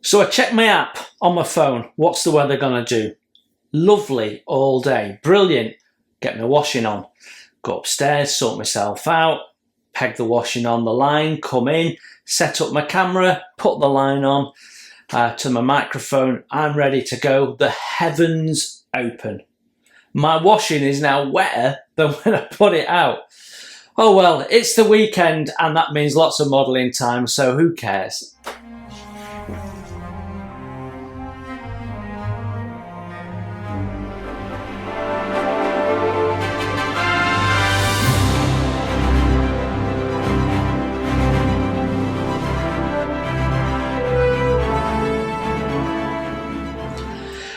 So I checked my app on my phone. What's the weather going to do? Lovely all day. Brilliant. Get my washing on. Go upstairs, sort myself out, peg the washing on the line, come in, set up my camera, put the line on to my microphone. I'm ready to go. The heavens open. My washing is now wetter than when I put it out. Oh well, it's the weekend and that means lots of modelling time, so who cares?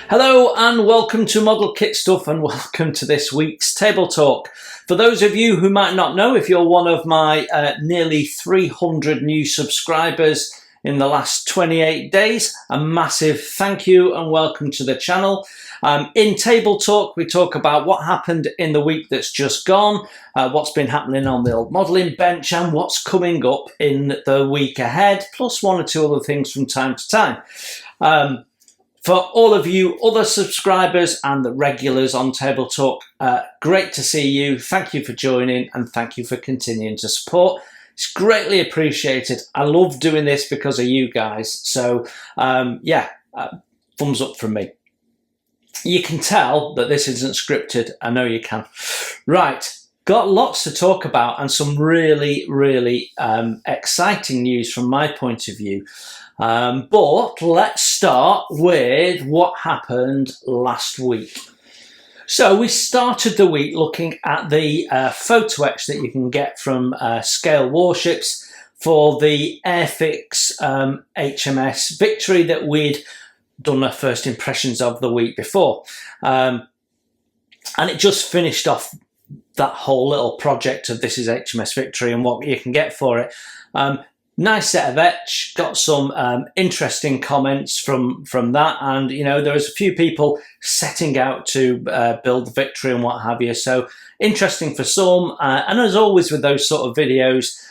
Hello and welcome to Model Kit Stuff and welcome to this week's Table Talk. For those of you who might not know, if you're one of my nearly 300 new subscribers in the last 28 days, a massive thank you and welcome to the channel. In Table Talk, we talk about what happened in the week that's just gone, what's been happening on the old modelling bench and what's coming up in the week ahead, plus one or two other things from time to time. For all of you other subscribers and the regulars on Table Talk, great to see you. Thank you for joining and thank you for continuing to support. It's greatly appreciated. I love doing this because of you guys. So thumbs up from me. You can tell that this isn't scripted. I know you can. Right. Got lots to talk about and some really, really exciting news from my point of view. But let's start with what happened last week. So we started the week looking at the photo etch that you can get from Scale Warships for the Airfix HMS Victory that we'd done our first impressions of the week before. And it just finished off that whole little project of this is HMS Victory and what you can get for it. Nice set of etch, got some interesting comments from that, and you know there was a few people setting out to build the Victory and what have you, so interesting for some, and as always with those sort of videos,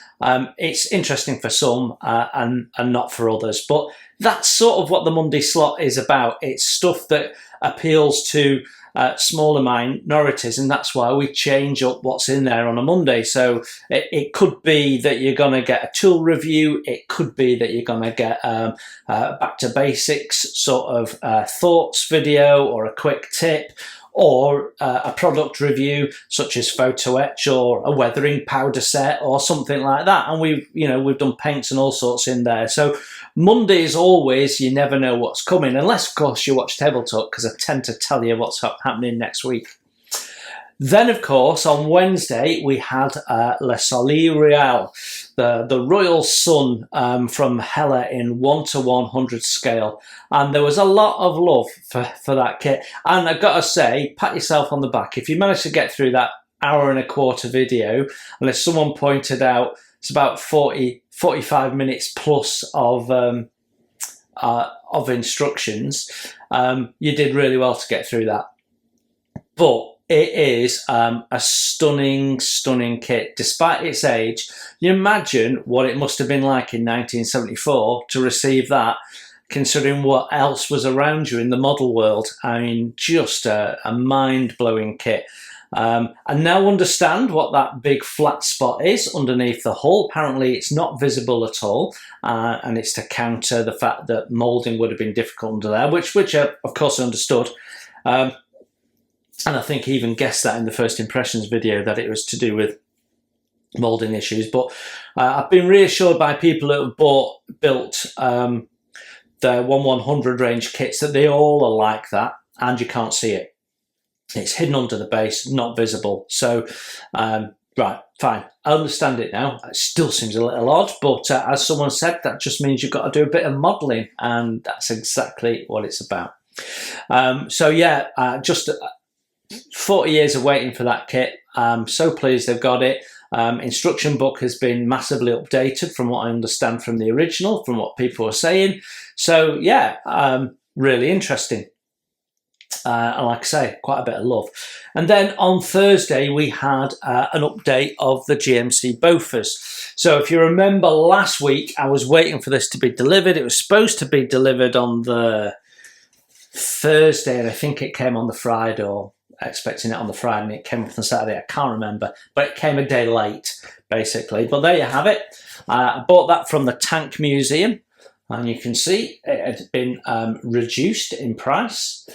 it's interesting for some and not for others, but that's sort of what the Monday slot is about. It's stuff that appeals to smaller minorities, and that's why we change up what's in there on a Monday. So it could be that you're going to get a tool review, it could be that you're going to get back to basics sort of thoughts video or a quick tip, or a product review such as photo etch or a weathering powder set or something like that. And we've done paints and all sorts in there. So Mondays always, you never know what's coming, unless of course you watch Table Talk, because I tend to tell you what's happening next week. Then of course on Wednesday we had Le Soleil Royal, the Royal Sun from Hella in 1:100 scale, and there was a lot of love for that kit. And I've got to say, pat yourself on the back if you managed to get through that hour and a quarter video. And as someone pointed out, it's about 45 minutes plus of instructions. You did really well to get through that. But it is a stunning kit, despite its age. You imagine what it must have been like in 1974 to receive that, considering what else was around you in the model world. I mean, just a mind-blowing kit. I now understand what that big flat spot is underneath the hull. Apparently it's not visible at all, and it's to counter the fact that moulding would have been difficult under there, which of course I understood. And I think he even guessed that in the first impressions video that it was to do with moulding issues. But I've been reassured by people that have built the 1/100 range kits that they all are like that, and you can't see it. It's hidden under the base, not visible. So, right, fine. I understand it now. It still seems a little odd, but as someone said, that just means you've got to do a bit of modelling, and that's exactly what it's about. Just 40 years of waiting for that kit. I'm so pleased they've got it. Instruction book has been massively updated from what I understand from the original, from what people are saying. So yeah, really interesting. And like I say, quite a bit of love. And then on Thursday, we had an update of the GMC Bofas. So if you remember last week, I was waiting for this to be delivered. It was supposed to be delivered on the Thursday, and I think it came on the Friday, or expecting it on the Friday, and it came up on Saturday. I can't remember, but it came a day late, basically. But there you have it. I bought that from the Tank Museum, and you can see it had been reduced in price,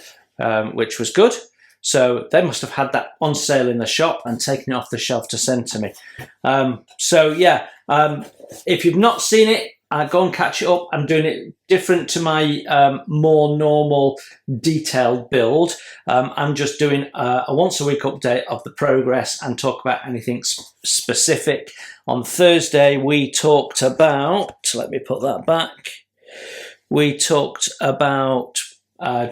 which was good. So they must have had that on sale in the shop and taken it off the shelf to send to me. So yeah, if you've not seen it, go and catch it up. I'm doing it different to my more normal detailed build. I'm just doing a once a week update of the progress and talk about anything specific. On Thursday, we talked about, let me put that back. We talked about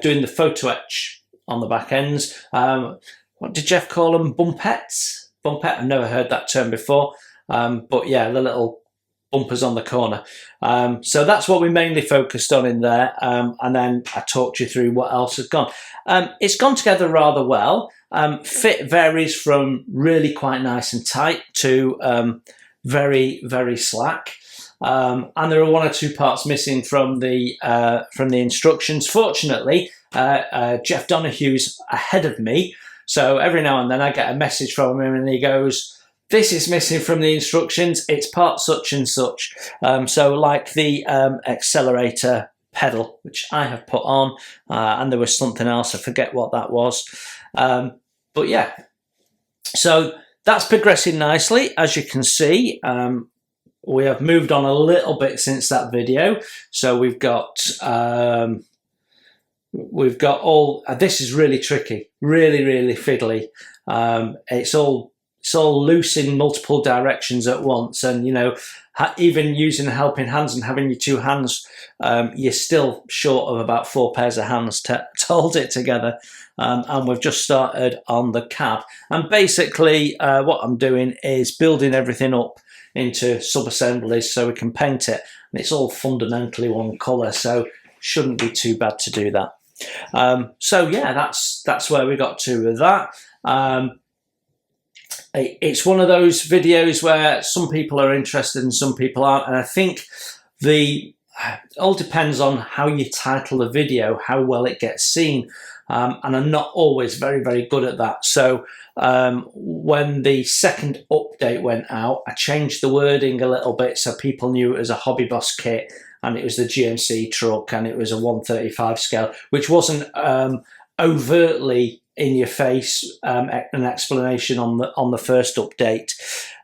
doing the photo etch on the back ends. What did Jeff call them? Bumpettes? Bumpette, I've never heard that term before. But yeah, the little bumpers on the corner. So that's what we mainly focused on in there. And then I talked you through what else has gone. It's gone together rather well. Fit varies from really quite nice and tight to very, very slack. And there are one or two parts missing from the instructions. Fortunately, Jeff Donahue's ahead of me, so every now and then I get a message from him and he goes, "This is missing from the instructions, it's part such and such." So like the accelerator pedal, which I have put on, and there was something else, I forget what that was. But yeah, so that's progressing nicely, as you can see. We have moved on a little bit since that video. So we've got all, this is really tricky, really fiddly. It's all loose in multiple directions at once. And, you know, even using helping hands and having your two hands, you're still short of about 4 pairs of hands to hold it together. And we've just started on the cab. And basically what I'm doing is building everything up into sub-assemblies so we can paint it. And it's all fundamentally one colour, so shouldn't be too bad to do that. So yeah, that's where we got to with that. It's one of those videos where some people are interested and some people aren't, and I think it all depends on how you title the video, how well it gets seen. And I'm not always very good at that. So when the second update went out, I changed the wording a little bit so people knew it was a Hobby Boss kit and it was the GMC truck and it was a 1/35 scale, which wasn't overtly in your face an explanation on the first update.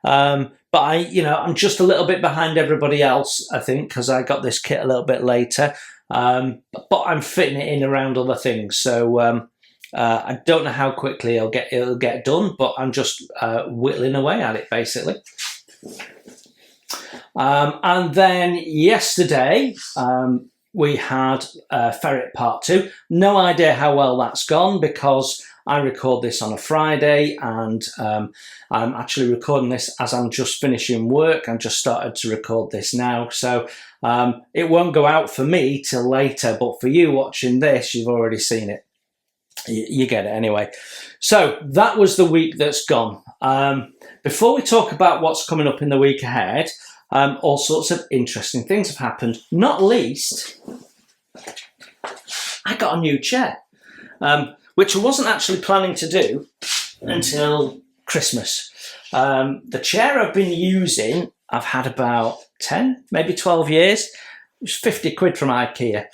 But I'm just a little bit behind everybody else, I think, because I got this kit a little bit later. But I'm fitting it in around other things, so I don't know how quickly it'll get done, but I'm just whittling away at it basically. And then yesterday we had Ferret Part 2. No idea how well that's gone because I record this on a Friday and I'm actually recording this as I'm just finishing work. I just started to record this now, so it won't go out for me till later, but for you watching this, you've already seen it. You get it anyway. So that was the week that's gone. Before we talk about what's coming up in the week ahead, all sorts of interesting things have happened. Not least, I got a new chair, which I wasn't actually planning to do until Christmas. The chair I've been using, I've had about 10, maybe 12 years. It was 50 quid from IKEA.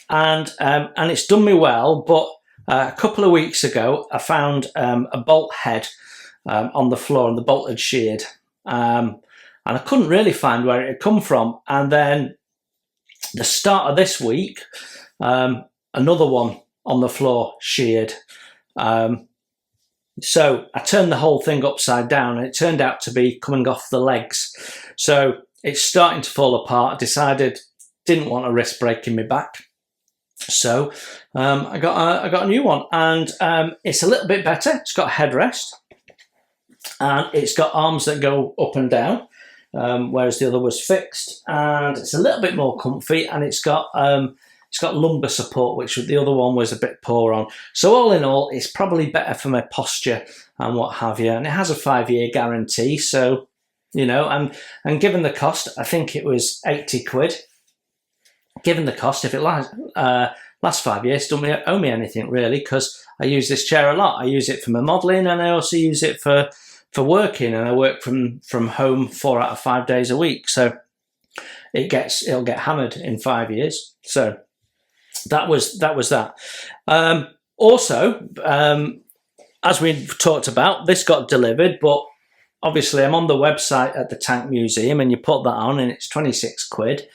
And it's done me well, but a couple of weeks ago, I found a bolt head on the floor and the bolt had sheared. And I couldn't really find where it had come from. And then the start of this week, another one on the floor sheared. So I turned the whole thing upside down and it turned out to be coming off the legs. So it's starting to fall apart. I decided didn't want to risk breaking my back. So I got a new one, and it's a little bit better. It's got a headrest and it's got arms that go up and down, whereas the other was fixed, and it's a little bit more comfy, and it's got it's got lumbar support, which the other one was a bit poor on. So all in all, it's probably better for my posture and what have you. And it has a 5-year guarantee. So, you know, and given the cost, I think it was 80 quid. Given the cost, if it lasts 5 years, it doesn't owe me anything really, because I use this chair a lot. I use it for my modelling, and I also use it for working, and I work from home 4 out of 5 days a week. So it'll get hammered in 5 years. So that was that. Also, as we talked about, this got delivered, but obviously I'm on the website at the Tank Museum, and you put that on and it's 26 quid.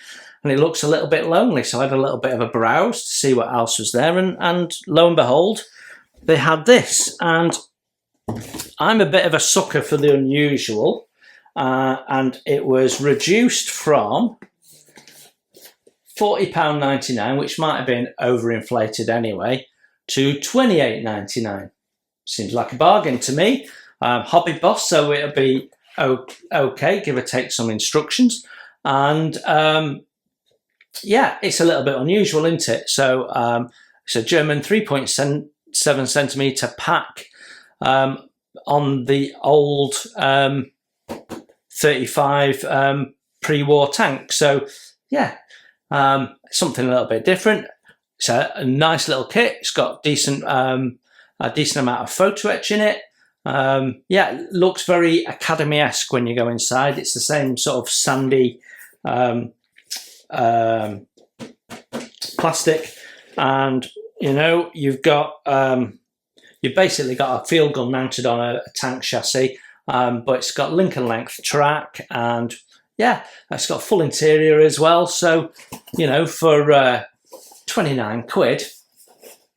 And it looks a little bit lonely, so I had a little bit of a browse to see what else was there, and lo and behold, they had this. And I'm a bit of a sucker for the unusual, and it was reduced from £40.99, which might have been overinflated anyway, to £28.99. Seems like a bargain to me. Hobby Boss, so it'll be okay, give or take some instructions. And yeah, it's a little bit unusual, isn't it? So it's a German 3.7 centimetre pack on the old 35 pre-war tank. So yeah, something a little bit different. It's a nice little kit. It's got a decent amount of photo etch in it. Yeah, it looks very Academy-esque when you go inside. It's the same sort of sandy plastic, and you know, you've basically got a field gun mounted on a tank chassis, but it's got link and length track, and yeah, it's got full interior as well. So you know, for 29 quid,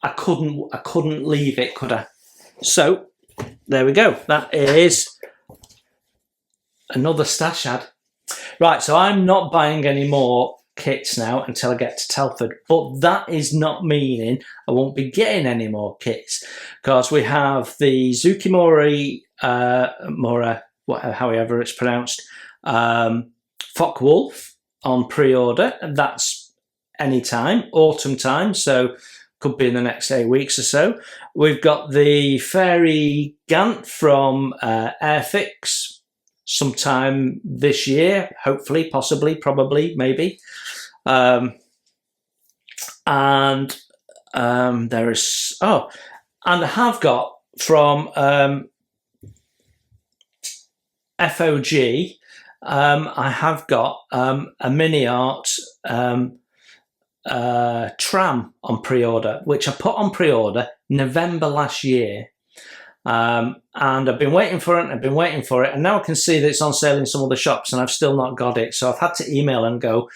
I couldn't leave it, could I? So there we go. That is another stash ad. Right, so I'm not buying any more kits now until I get to Telford, but that is not meaning I won't be getting any more kits, because we have the Zukimori Mora, however it's pronounced, Focke-Wulf on pre-order. That's anytime, autumn time, so could be in the next 8 weeks or so. We've got the Fairy Gant from Airfix sometime this year, hopefully, possibly, probably, maybe. And there is, and I have got from FOG, I have got a mini art tram on pre-order, which I put on pre-order November last year. And I've been waiting for it, and now I can see that it's on sale in some other shops, and I've still not got it. So I've had to email and go,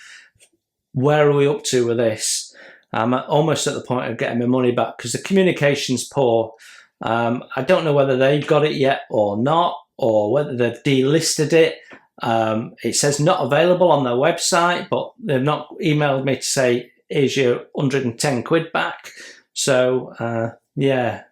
where are we up to with this? I'm almost at the point of getting my money back, because the communication's poor. I don't know whether they've got it yet or not, or whether they've delisted it. It says not available on their website, but they've not emailed me to say, here's your 110 quid back. So yeah.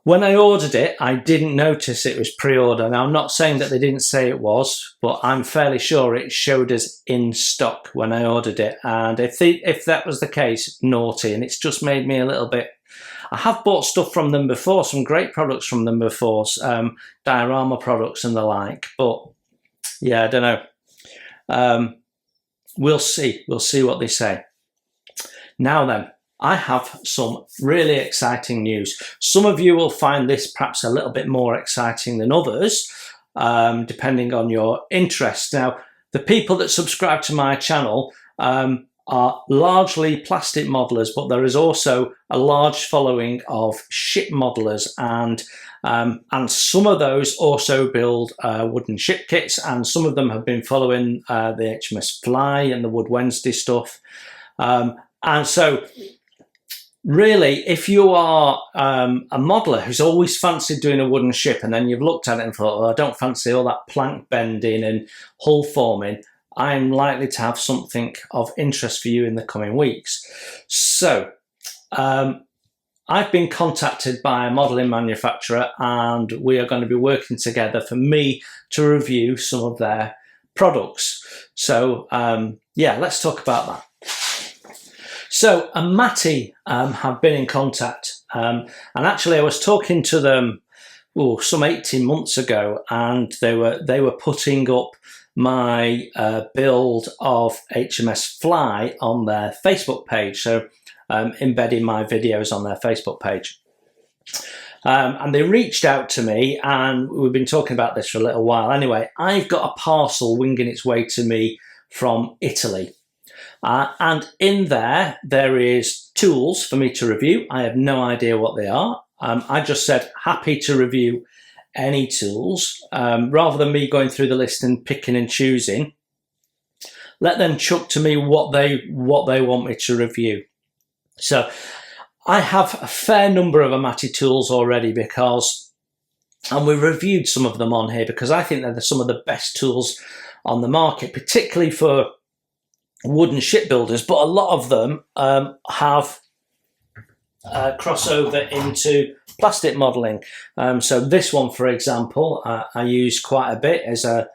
When I ordered it, I didn't notice it was pre-order. Now, I'm not saying that they didn't say it was, but I'm fairly sure it showed us in stock when I ordered it. And if that was the case, naughty. And it's just made me a little bit... I have bought stuff from them before, some great products from them before, diorama products and the like. But, yeah, I don't know. We'll see. We'll see what they say. Now then. I have some really exciting news. Some of you will find this perhaps a little bit more exciting than others, depending on your interest. Now, the people that subscribe to my channel are largely plastic modelers, but there is also a large following of ship modelers, and some of those also build wooden ship kits, and some of them have been following the HMS Fly and the Wood Wednesday stuff. And so really, if you are a modeler who's always fancied doing a wooden ship, and then you've looked at it and thought, well, I don't fancy all that plank bending and hull forming, I'm likely to have something of interest for you in the coming weeks. So I've been contacted by a modelling manufacturer, and we are going to be working together for me to review some of their products. So yeah, let's talk about that. So Amati have been in contact, and actually I was talking to them some 18 months ago, and they were putting up my build of HMS Fly on their Facebook page, so embedding my videos on their Facebook page. And they reached out to me, and we've been talking about this for a little while. Anyway, I've got a parcel winging its way to me from Italy. And in there is tools for me to review. I have no idea what they are. I just said happy to review any tools. Rather than me going through the list and picking and choosing, let them chuck to me what they want me to review. So I have a fair number of Amati tools already and we reviewed some of them on here because I think they're some of the best tools on the market, particularly for wooden shipbuilders, but a lot of them have crossover into plastic modelling. So this one, for example, I use quite a bit as a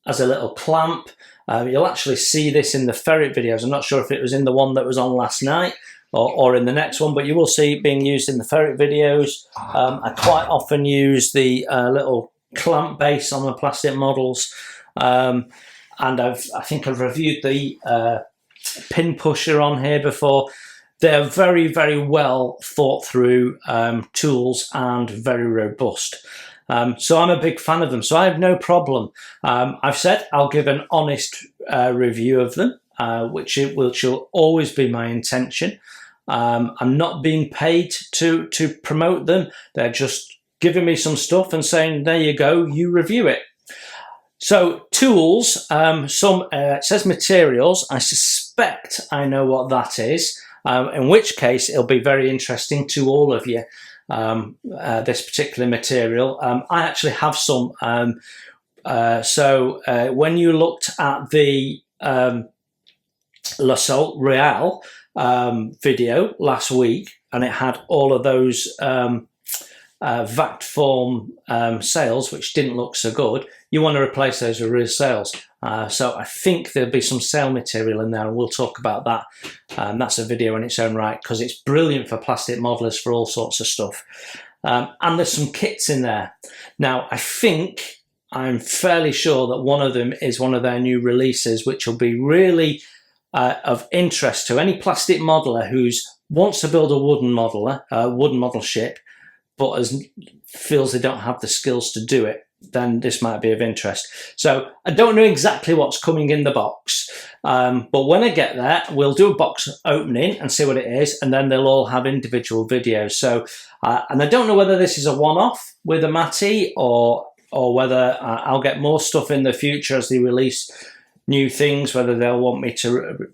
little clamp. You'll actually see this in the ferret videos. I'm not sure if it was in the one that was on last night or in the next one, but you will see it being used in the ferret videos. I quite often use the little clamp base on the plastic models. And I think I've reviewed the pin pusher on here before. They're very, very well thought through tools and very robust. So I'm a big fan of them. So I have no problem. I've said I'll give an honest review of them, which will always be my intention. I'm not being paid to promote them. They're just giving me some stuff and saying, there you go, you review it. So tools, it says materials. I suspect I know what that is, in which case it'll be very interesting to all of you, this particular material. I actually have some. So when you looked at the L'Assault Real video last week, and it had all of those vac form sails, which didn't look so good, you want to replace those with real sails. So I think there'll be some sail material in there, and we'll talk about that. That's a video in its own right, because it's brilliant for plastic modelers for all sorts of stuff. And there's some kits in there. Now, I'm fairly sure that one of them is one of their new releases, which will be really of interest to any plastic modeler who wants to build a wooden model ship, but feels they don't have the skills to do it. Then this might be of interest. So I don't know exactly what's coming in the box, but when I get there, we'll do a box opening and see what it is, and then they'll all have individual videos. So, and I don't know whether this is a one-off with Amati or whether I'll get more stuff in the future as they release new things, whether they'll want me to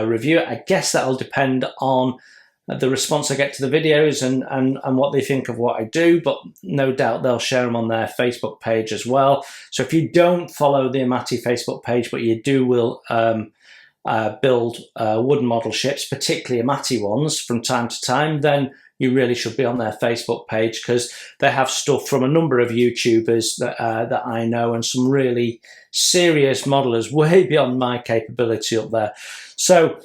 review it. I guess that'll depend on the response I get to the videos and what they think of what I do, but no doubt they'll share them on their Facebook page as well. So if you don't follow the Amati Facebook page, but you will build wooden model ships, particularly Amati ones, from time to time, then you really should be on their Facebook page, because they have stuff from a number of YouTubers that I know, and some really serious modelers way beyond my capability up there. So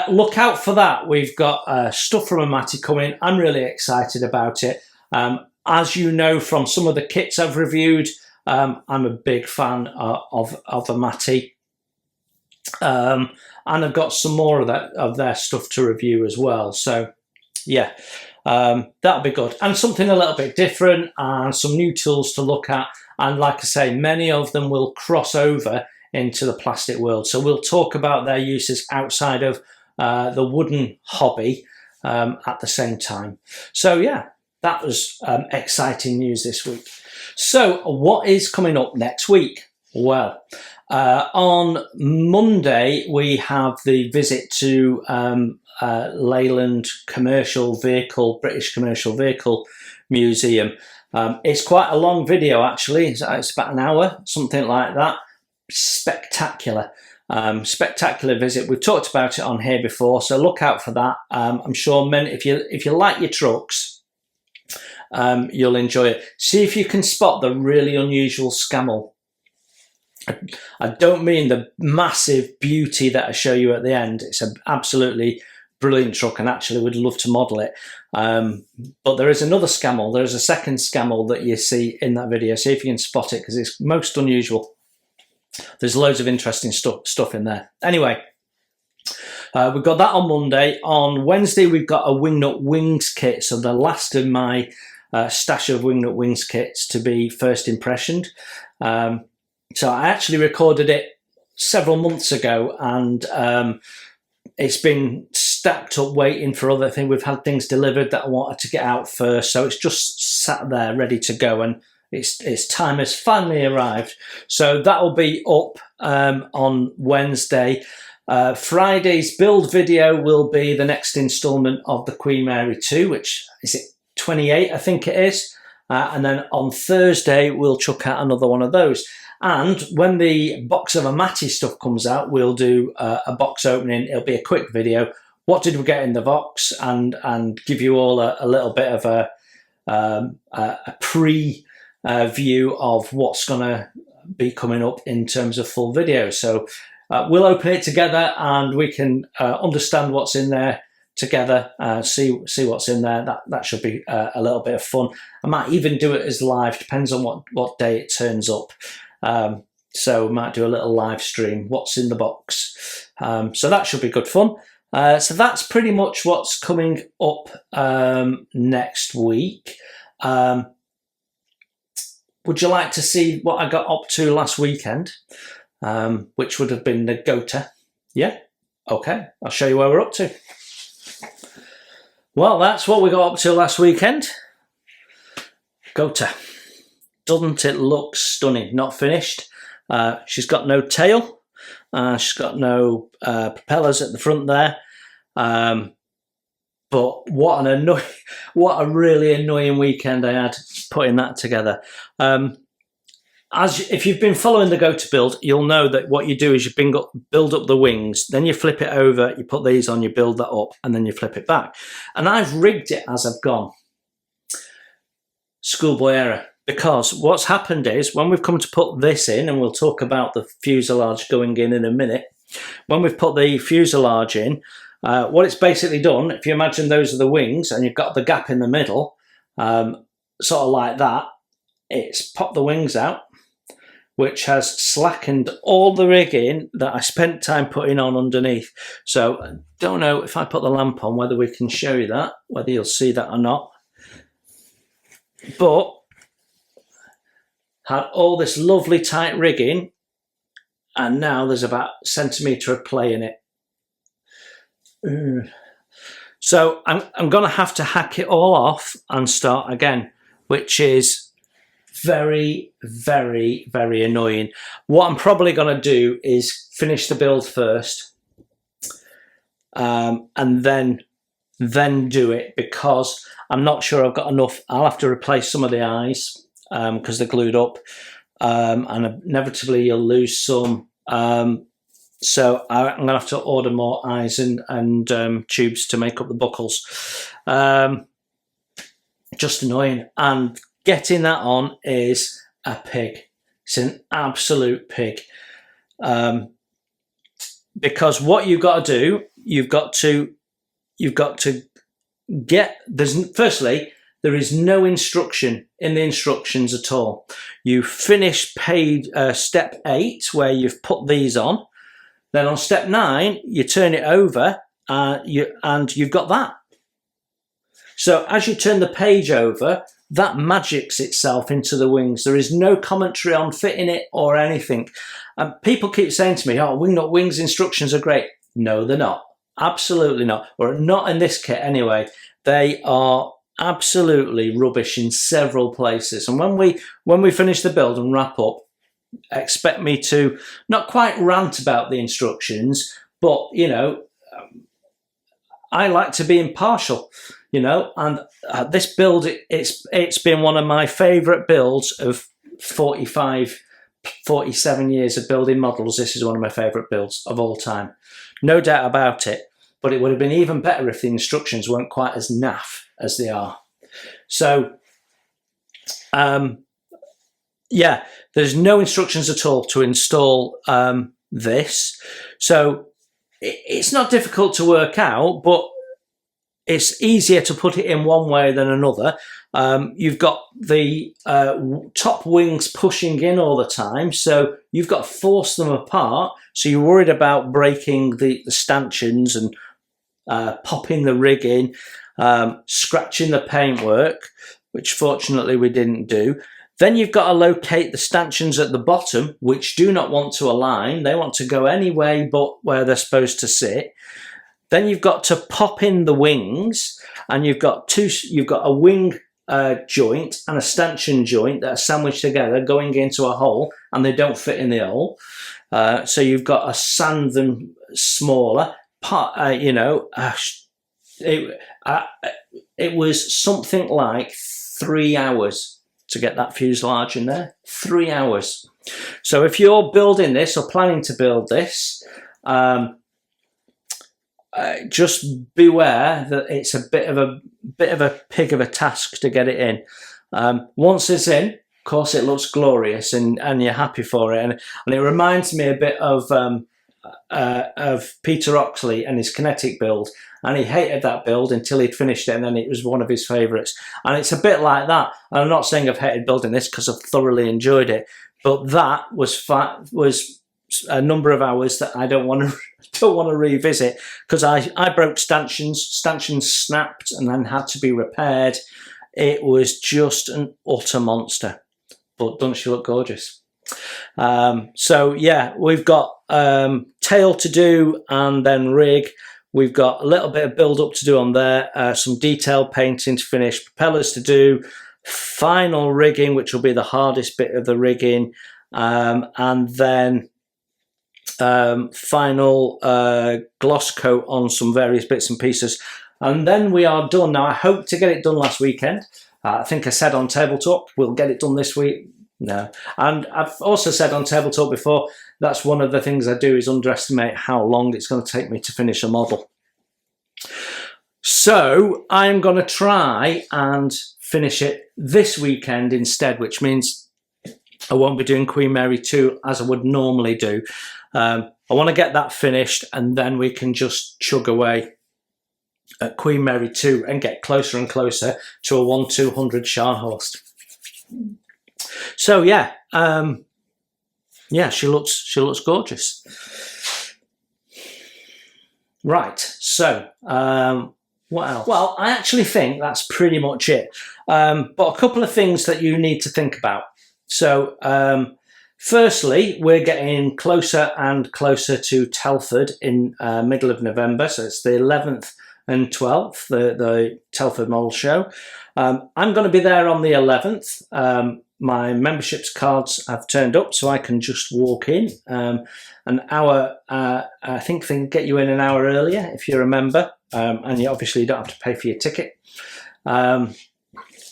look out for that. We've got stuff from Amati coming. I'm really excited about it. As you know from some of the kits I've reviewed, I'm a big fan of Amati. And I've got some more of their stuff to review as well. So yeah, that'll be good. And something a little bit different, and some new tools to look at. And like I say, many of them will cross over into the plastic world. So we'll talk about their uses outside of the wooden hobby at the same time. So yeah, that was exciting news this week. So what is coming up next week? Well, on Monday, we have the visit to Leyland British Commercial Vehicle Museum. It's quite a long video, actually. It's about an hour, something like that. Spectacular. Spectacular visit. We've talked about it on here before, so look out for that. I'm sure if you like your trucks, you'll enjoy it. See if you can spot the really unusual scamel. I don't mean the massive beauty that I show you at the end. It's an absolutely brilliant truck and actually would love to model it. But there is another Scammell. There's a second Scammell that you see in that video. See if you can spot it, because it's most unusual. There's loads of interesting stuff in there. Anyway, we've got that on Monday. On Wednesday, we've got a Wingnut Wings kit. So the last of my stash of Wingnut Wings kits to be first impressioned. So I actually recorded it several months ago, and it's been stacked up waiting for other things. We've had things delivered that I wanted to get out first, so it's just sat there ready to go, and its time has finally arrived. So that will be up on Wednesday. Friday's build video will be the next instalment of the Queen Mary 2, which is it 28, I think it is. And then on Thursday, we'll chuck out another one of those. And when the box of Amati stuff comes out, we'll do a box opening. It'll be a quick video. What did we get in the box? And give you all a little bit of a pre-view of what's going to be coming up in terms of full video. So we'll open it together and we can understand what's in there together, see what's in there. That should be a little bit of fun. I might even do it as live, depends on what day it turns up. So we might do a little live stream, what's in the box. So that should be good fun. So that's pretty much what's coming up next week. Would you like to see what I got up to last weekend? Which would have been the Gotha. Yeah? Okay, I'll show you where we're up to. Well, that's what we got up to last weekend. Gotha. Doesn't it look stunning? Not finished. She's got no tail. She's got no propellers at the front there. But what a really annoying weekend I had putting that together. If you've been following the Gotha build, you'll know that what you do is you build up the wings, then you flip it over, you put these on, you build that up, and then you flip it back. And I've rigged it as I've gone. Schoolboy error. Because what's happened is, when we've come to put this in, and we'll talk about the fuselage going in a minute, when we've put the fuselage in, what it's basically done, if you imagine those are the wings, and you've got the gap in the middle, sort of like that, it's popped the wings out, which has slackened all the rigging that I spent time putting on underneath. So I don't know if I put the lamp on whether we can show you that, whether you'll see that or not. But had all this lovely tight rigging, and now there's about a centimetre of play in it. So I'm going to have to hack it all off and start again, which is very, very, very annoying. What I'm probably going to do is finish the build first, and then do it, because I'm not sure I've got enough. I'll have to replace some of the eyes because they're glued up, and inevitably you'll lose some. So I'm going to have to order more eyes and tubes to make up the buckles. Just annoying. And getting that on is a pig. It's an absolute pig. Because what you've got to do, you've got to get, firstly, there is no instruction in the instructions at all. You finish step 8, where you've put these on. Then on step 9, you turn it over, and you've got that. So as you turn the page over, that magics itself into the wings. There is no commentary on fitting it or anything. And people keep saying to me, oh, Wingnut Wings instructions are great. No, they're not. Absolutely not. Or not in this kit anyway. They are absolutely rubbish in several places. And when we finish the build and wrap up, expect me to not quite rant about the instructions, but I like to be impartial, and this build, it's been one of my favorite builds of 47 years of building models. This is one of my favorite builds of all time, no doubt about it. But it would have been even better if the instructions weren't quite as naff as they are. So, yeah, there's no instructions at all to install this. So it's not difficult to work out, but it's easier to put it in one way than another. You've got the top wings pushing in all the time, so you've got to force them apart. So you're worried about breaking the stanchions and popping the rig in, scratching the paintwork, which fortunately we didn't do. Then you've got to locate the stanchions at the bottom, which do not want to align. They want to go any way but where they're supposed to sit. Then you've got to pop in the wings, and you've got a wing joint and a stanchion joint that are sandwiched together going into a hole, and they don't fit in the hole. So you've got to sand them smaller. It was something like 3 hours to get that fuselage in there. 3 hours. So if you're building this or planning to build this, just beware that it's a bit of a pig of a task to get it in. Once it's in, of course, it looks glorious and you're happy for it, and it reminds me a bit of Peter Oxley and his kinetic build, and he hated that build until he'd finished it, and then it was one of his favourites. And it's a bit like that. And I'm not saying I've hated building this because I've thoroughly enjoyed it, but that was a number of hours that I don't want to revisit, because I broke stanchions snapped and then had to be repaired. It was just an utter monster, but doesn't she look gorgeous? So yeah, we've got tail to do and then rig. We've got a little bit of build up to do on there, some detail painting to finish, propellers to do, final rigging, which will be the hardest bit of the rigging, and then final gloss coat on some various bits and pieces, and then we are done. Now I hope to get it done last weekend. I think I said on Table Talk we'll get it done this week. No, and I've also said on Table Talk before, that's one of the things I do, is underestimate how long it's going to take me to finish a model. So I'm going to try and finish it this weekend instead, which means I won't be doing Queen Mary 2 as I would normally do. I want to get that finished, and then we can just chug away at Queen Mary 2 and get closer and closer to a 1/200 Scharnhorst. So yeah, she looks gorgeous. Right, so what else? Well, I actually think that's pretty much it. But a couple of things that you need to think about. So firstly, we're getting closer and closer to Telford in middle of November. So it's the 11th and 12th, the Telford Model Show. I'm going to be there on the 11th. My memberships cards have turned up, so I can just walk in an hour. I think they can get you in an hour earlier if you're a member, and you obviously don't have to pay for your ticket.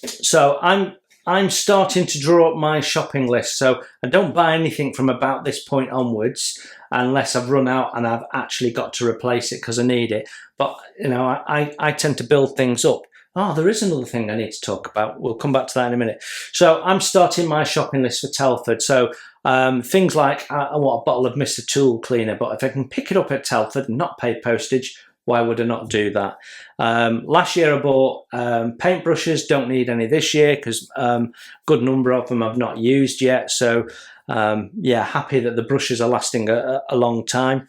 So I'm starting to draw up my shopping list. So I don't buy anything from about this point onwards unless I've run out and I've actually got to replace it because I need it. But I tend to build things up. Oh, there is another thing I need to talk about. We'll come back to that in a minute. So I'm starting my shopping list for Telford. So things like I want a bottle of Mr. Tool cleaner, but if I can pick it up at Telford and not pay postage, why would I not do that? Last year I bought paintbrushes, don't need any this year because a good number of them I've not used yet. So yeah, happy that the brushes are lasting a long time.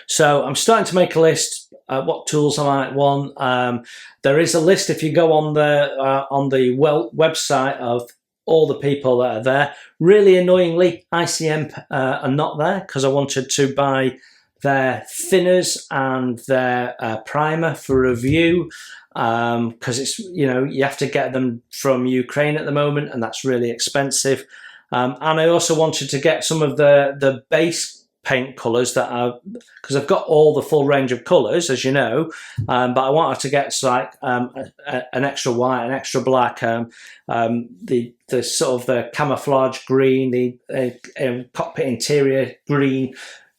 So I'm starting to make a list. What tools I might want. There is a list if you go on the website of all the people that are there. Really annoyingly, ICM are not there because I wanted to buy their thinners and their primer for review because it's you have to get them from Ukraine at the moment, and that's really expensive. And I also wanted to get some of the base paint colours that are, because I've got all the full range of colours, as you know, but I wanted to get like an extra white, an extra black, the sort of the camouflage green, the cockpit interior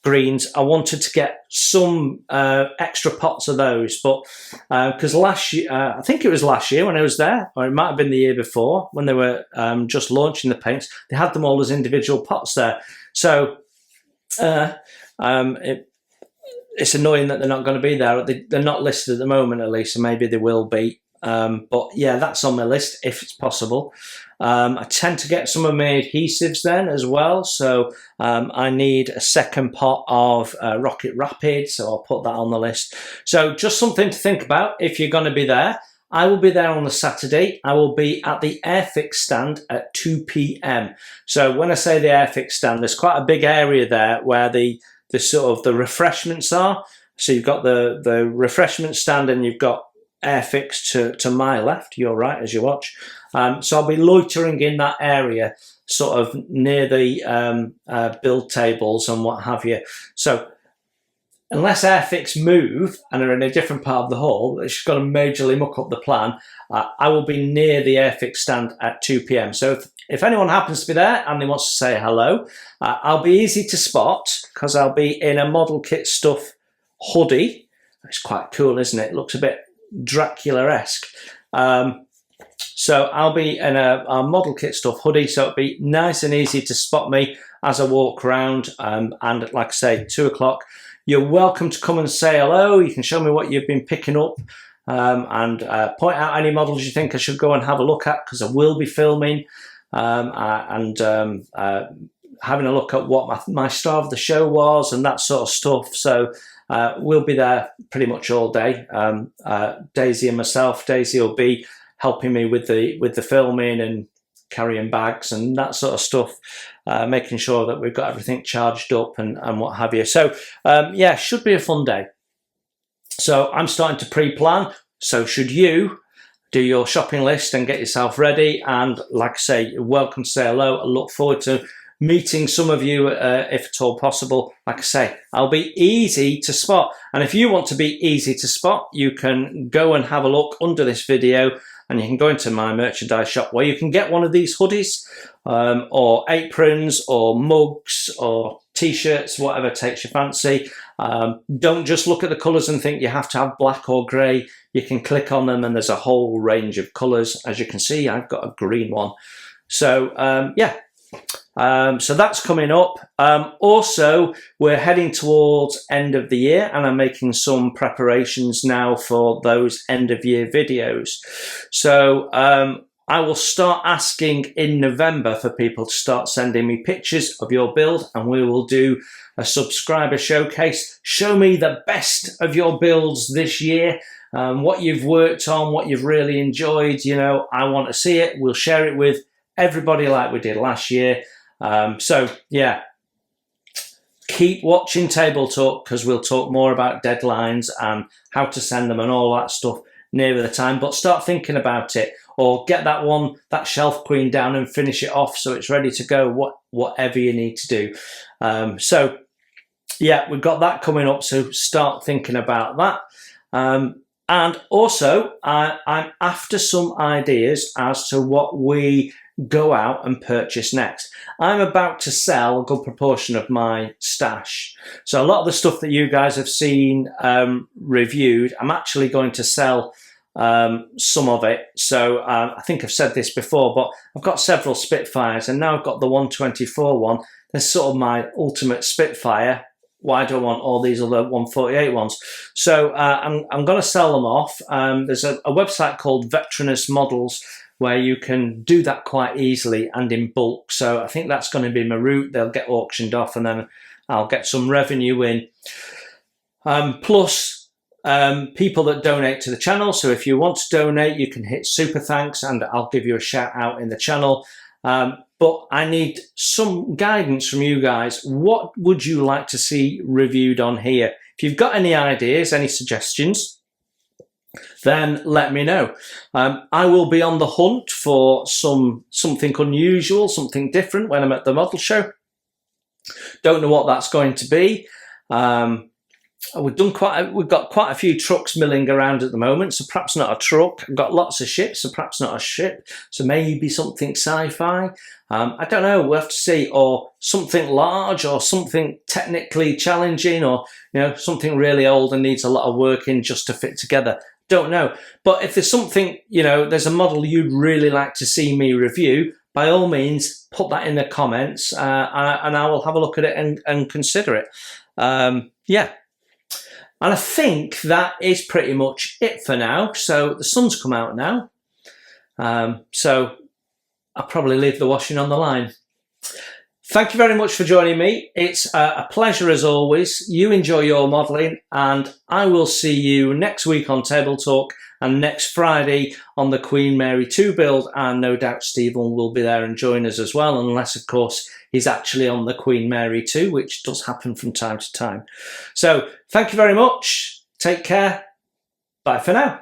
greens. I wanted to get some extra pots of those, but because last year, I think it was last year when I was there, or it might have been the year before when they were just launching the paints, they had them all as individual pots there. So it's annoying that they're not going to be there. They're not listed at the moment, at least, so maybe they will be. But yeah, that's on my list if it's possible. I tend to get some of my adhesives then as well, so I need a second pot of Rocket Rapid, so I'll put that on the list. So just something to think about if you're going to be there. I will be there on the Saturday. I will be at the Airfix stand at 2 p.m. So when I say the Airfix stand, there's quite a big area there where the sort of the refreshments are. So you've got the refreshment stand and you've got Airfix to my left, your right as you watch. So I'll be loitering in that area, sort of near the build tables and what have you. So unless Airfix move and are in a different part of the hall, it's got to majorly muck up the plan. I will be near the Airfix stand at 2 p.m. So if anyone happens to be there and they want to say hello, I'll be easy to spot because I'll be in a model kit stuff hoodie. It's quite cool, isn't it? It looks a bit Dracula-esque. So I'll be in a model kit stuff hoodie, so it'll be nice and easy to spot me as I walk around. And like I say, 2 o'clock, you're welcome to come and say hello. You can show me what you've been picking up and point out any models you think I should go and have a look at, because I will be filming and having a look at what my star of the show was and that sort of stuff. So we'll be there pretty much all day. Daisy and myself. Daisy will be helping me with the filming and carrying bags and that sort of stuff, making sure that we've got everything charged up and what have you. So yeah, should be a fun day. So I'm starting to pre-plan. So should you do your shopping list and get yourself ready. And like I say, you're welcome to say hello. I look forward to meeting some of you if at all possible. Like I say, I'll be easy to spot. And if you want to be easy to spot, you can go and have a look under this video and you can go into my merchandise shop where you can get one of these hoodies or aprons or mugs or t-shirts, whatever takes your fancy. Don't just look at the colours and think you have to have black or grey. You can click on them and there's a whole range of colours. As you can see, I've got a green one. So yeah. So that's coming up. Also, we're heading towards end of the year and I'm making some preparations now for those end of year videos. So I will start asking in November for people to start sending me pictures of your build and we will do a subscriber showcase. Show me the best of your builds this year. What you've worked on, what you've really enjoyed. You know, I want to see it. We'll share it with everybody like we did last year. So yeah, keep watching Table Talk because we'll talk more about deadlines and how to send them and all that stuff nearer the time. But start thinking about it, or get that shelf queen down and finish it off so it's ready to go. Whatever you need to do. So yeah, we've got that coming up. So start thinking about that. And also, I'm after some ideas as to what we go out and purchase next. I'm about to sell a good proportion of my stash. So a lot of the stuff that you guys have seen reviewed, I'm actually going to sell some of it. So I think I've said this before, but I've got several Spitfires and now I've got the 124 one. That's sort of my ultimate Spitfire. Why do I want all these other 148 ones? So I'm going to sell them off. There's a website called Veteranous Models where you can do that quite easily and in bulk. So I think that's going to be my route. They'll get auctioned off and then I'll get some revenue in. Plus people that donate to the channel. So if you want to donate, you can hit super thanks and I'll give you a shout out in the channel. But I need some guidance from you guys. What would you like to see reviewed on here? If you've got any ideas, any suggestions, then let me know. I will be on the hunt for something unusual, something different when I'm at the model show. Don't know what that's going to be. We've got quite a few trucks milling around at the moment, so perhaps not a truck. I've got lots of ships, so perhaps not a ship. So maybe something sci-fi. I don't know. We'll have to see, or something large, or something technically challenging, or something really old and needs a lot of work in just to fit together. Don't know. But if there's something, there's a model you'd really like to see me review, by all means, put that in the comments, and I will have a look at it and consider it. Yeah. And I think that is pretty much it for now. So the sun's come out now. So I'll probably leave the washing on the line. Thank you very much for joining me. It's a pleasure as always. You enjoy your modelling, and I will see you next week on Table Talk and next Friday on the Queen Mary 2 build, and no doubt Stephen will be there and join us as well, unless of course he's actually on the Queen Mary 2, which does happen from time to time. So thank you very much. Take care. Bye for now.